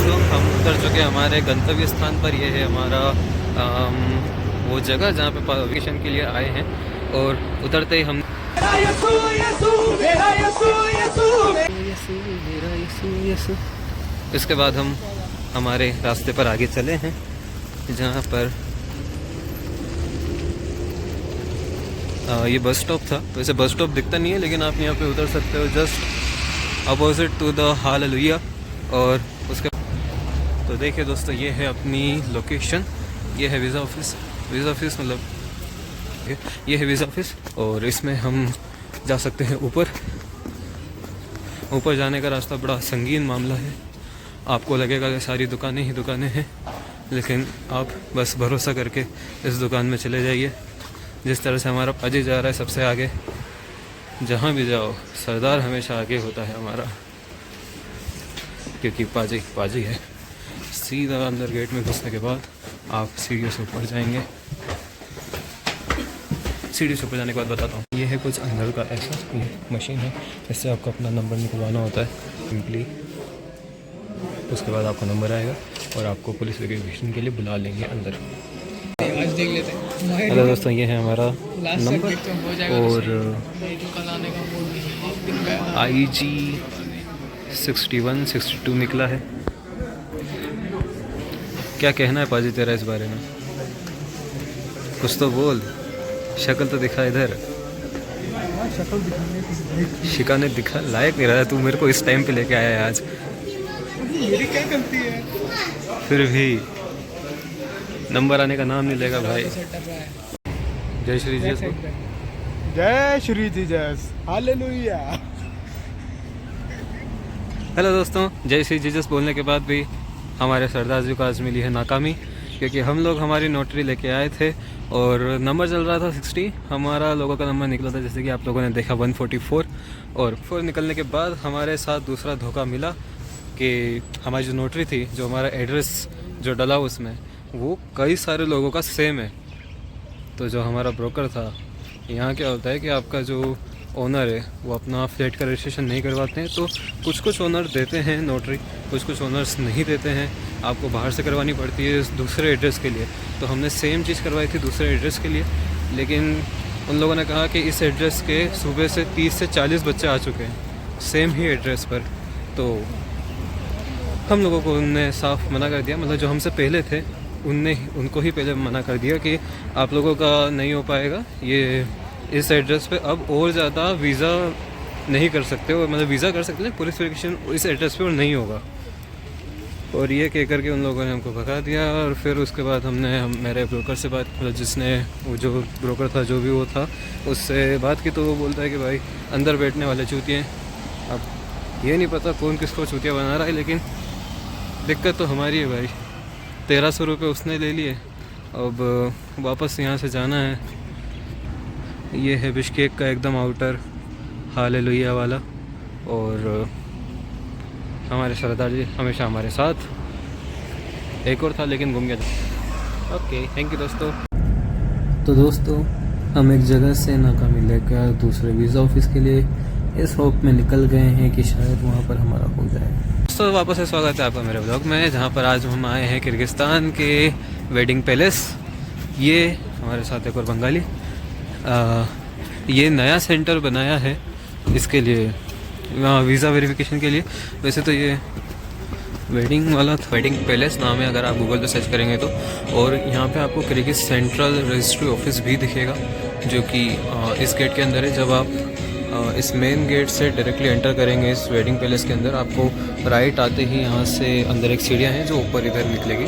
दोस्तों, हम उतर चुके हमारे गंतव्य स्थान पर। ये है हमारा वो जगह जहाँ पे वेकेशन के लिए आए हैं। और उतरते ही हम इसके बाद हम हमारे रास्ते पर आगे चले हैं, जहाँ पर ये बस स्टॉप था। वैसे बस स्टॉप दिखता नहीं है, लेकिन आप यहाँ पे उतर सकते हो just opposite to the hallelujah. और उसके तो देखिए दोस्तों, ये है अपनी लोकेशन। ये है वीज़ा ऑफिस। वीज़ा ऑफिस मतलब ये है वीज़ा ऑफिस, और इसमें हम जा सकते हैं ऊपर। ऊपर जाने का रास्ता बड़ा संगीन मामला है। आपको लगेगा कि सारी दुकानें ही दुकानें हैं, लेकिन आप बस भरोसा करके इस दुकान में चले जाइए। जिस तरह से हमारा पाजी जा रहा है सबसे आगे, जहाँ भी जाओ सरदार हमेशा आगे होता है हमारा, क्योंकि पाजी पाजी है। सीधा अंदर गेट में घुसने के बाद आप सीढ़ियों से ऊपर जाएंगे। सीढ़ी से ऊपर जाने के बाद बताता हूँ, ये है कुछ अंदर का ऐसा ये मशीन है। इससे आपको अपना नंबर निकलवाना होता है सिंपली। उसके बाद आपका नंबर आएगा और आपको पुलिस वेरिफिकेशन के लिए बुला लेंगे अंदर। आज देख लेते हैं। हेलो दोस्तों, ये है हमारा नंबर और IG 6162 निकला है। क्या कहना है पाजी तेरा इस बारे में? कुछ तो बोल, शक्ल तो दिखा इधर। शक्ल दिखाने शिकाने दिखा लायक नहीं रहा तू मेरे को इस टाइम पे लेके आया है आज। मेरी क्या गलती है? फिर भी नंबर आने का नाम नहीं लेगा भाई। जय श्री जीसस। जय श्री जीसस, हालेलुया। हेलो दोस्तों, जय श्री जीसस बोलने के बाद भी हमारे सरदार जी को आज मिली है नाकामी, क्योंकि हम लोग हमारी नोटरी लेके आए थे और नंबर चल रहा था 60। हमारा लोगों का नंबर निकला था, जैसे कि आप लोगों ने देखा, 144। और 4 निकलने के बाद हमारे साथ दूसरा धोखा मिला कि हमारी जो नोटरी थी, जो हमारा एड्रेस जो डला उसमें, वो कई सारे लोगों का सेम है। तो जो हमारा ब्रोकर था, यहाँ क्या होता है कि आपका जो ओनर है वो अपना फ्लैट का रजिस्ट्रेशन नहीं करवाते हैं। तो कुछ कुछ ओनर देते हैं नोटरी, कुछ कुछ ओनर्स नहीं देते हैं। आपको बाहर से करवानी पड़ती है दूसरे एड्रेस के लिए। तो हमने सेम चीज़ करवाई थी दूसरे एड्रेस के लिए, लेकिन उन लोगों ने कहा कि इस एड्रेस के सुबह से 30 से 40 बच्चे आ चुके हैं सेम ही एड्रेस पर। तो हम लोगों को उनने साफ मना कर दिया, मतलब जो हमसे पहले थे उनको ही पहले मना कर दिया कि आप लोगों का नहीं हो पाएगा ये इस एड्रेस पे। अब और ज़्यादा वीज़ा नहीं कर सकते हो, मतलब वीज़ा कर सकते हैं, पुलिस वेरिफिकेशन इस एड्रेस पे और नहीं होगा। और ये कह करके उन लोगों ने हमको भगा दिया। और फिर उसके बाद मेरे ब्रोकर से बात, मतलब जिसने वो जो ब्रोकर था, जो भी वो था, उससे बात की। तो वो बोलता है कि भाई अंदर बैठने वाले चूतिए। अब ये नहीं पता कौन किसको चूतिया बना रहा है, लेकिन दिक्कत तो हमारी है भाई। 1300 रुपये उसने ले लिए। अब वापस यहाँ से जाना है। ये है बिश्केक का एकदम आउटर हालेलुया वाला। और हमारे सरदार जी हमेशा हमारे साथ। एक और था लेकिन घूम गया था। ओके, थैंक यू दोस्तों। तो दोस्तों, हम एक जगह से नाकामी लेकर दूसरे वीज़ा ऑफिस के लिए इस होप में निकल गए हैं कि शायद वहाँ पर हमारा हो जाए। दोस्तों, वापस से स्वागत है आपका मेरे ब्लॉग में, जहाँ पर आज हम आए हैं किर्गिस्तान के वेडिंग पैलेस। ये हमारे साथ एक और बंगाली। ये नया सेंटर बनाया है इसके लिए, वीज़ा वेरिफिकेशन के लिए। वैसे तो ये वेडिंग वाला वेडिंग पैलेस नाम है, अगर आप गूगल पे सर्च करेंगे तो। और यहाँ पे आपको किर्गिज सेंट्रल रजिस्ट्री ऑफिस भी दिखेगा, जो कि इस गेट के अंदर है। जब आप इस मेन गेट से डायरेक्टली एंटर करेंगे इस वेडिंग पैलेस के अंदर, आपको राइट आते ही यहाँ से अंदर एक सीढ़ियाँ हैं जो ऊपर इधर निकलेगी,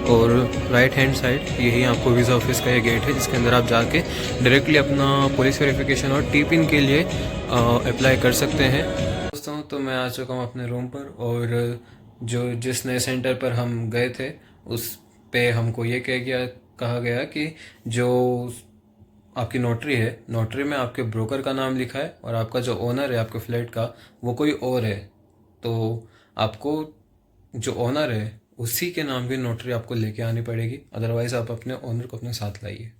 और राइट हैंड साइड यही आपको वीज़ा ऑफिस का ये गेट है, जिसके अंदर आप जाके डायरेक्टली अपना पुलिस वेरिफिकेशन और टी पिन के लिए अप्लाई कर सकते हैं। दोस्तों, तो मैं आ चुका हूँ अपने रूम पर, और जिस नए सेंटर पर हम गए थे उस पे हमको ये कहा गया कि जो आपकी नोटरी है, नोटरी में आपके ब्रोकर का नाम लिखा है और आपका जो ओनर है आपके फ्लैट का, वो कोई और है। तो आपको जो ओनर है उसी के नाम की नोटरी आपको लेके आनी पड़ेगी, अदरवाइज़ आप अपने ओनर को अपने साथ लाइए।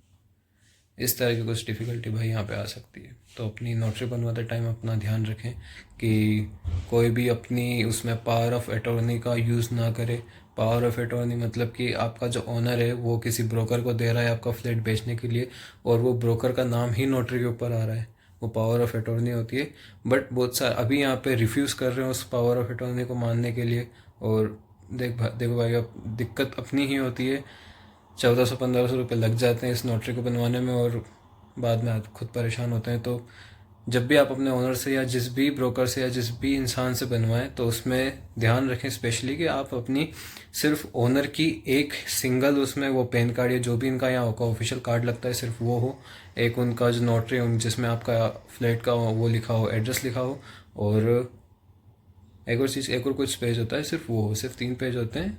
इस तरह की कुछ डिफ़िकल्टी भाई यहाँ पे आ सकती है। तो अपनी नोटरी बनवाते टाइम अपना ध्यान रखें कि कोई भी अपनी उसमें पावर ऑफ अटॉर्नी का यूज़ ना करे। पावर ऑफ अटॉर्नी मतलब कि आपका जो ओनर है वो किसी ब्रोकर को दे रहा है आपका फ्लैट बेचने के लिए, और वो ब्रोकर का नाम ही नोटरी के ऊपर आ रहा है, वो पावर ऑफ अटॉर्नी होती है। बट बहुत सारे अभी यहाँ पे रिफ्यूज़ कर रहे हैं उस पावर ऑफ अटॉर्नी को मानने के लिए। और देखो भाई, अब दिक्कत अपनी ही होती है। 1400-1500 रुपये लग जाते हैं इस नोटरी को बनवाने में, और बाद में आप खुद परेशान होते हैं। तो जब भी आप अपने ओनर से या जिस भी ब्रोकर से या जिस भी इंसान से बनवाएं तो उसमें ध्यान रखें स्पेशली कि आप अपनी सिर्फ ओनर की एक सिंगल उसमें वो पैन कार्ड या जो भी इनका यहाँ का ऑफिशियल कार्ड लगता है सिर्फ वो हो, एक उनका जो नोटरी जिसमें आपका फ्लैट का वो लिखा हो, एड्रेस लिखा हो, और एक और चीज़, एक और कुछ पेज होता है सिर्फ वो हो, सिर्फ 3 पेज होते हैं,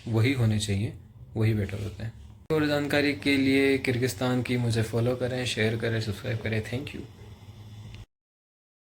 वही होने चाहिए, वही बेटर होते हैं। और जानकारी के लिए किर्गिस्तान की मुझे फॉलो करें, शेयर करें, सब्सक्राइब करें। Thank you.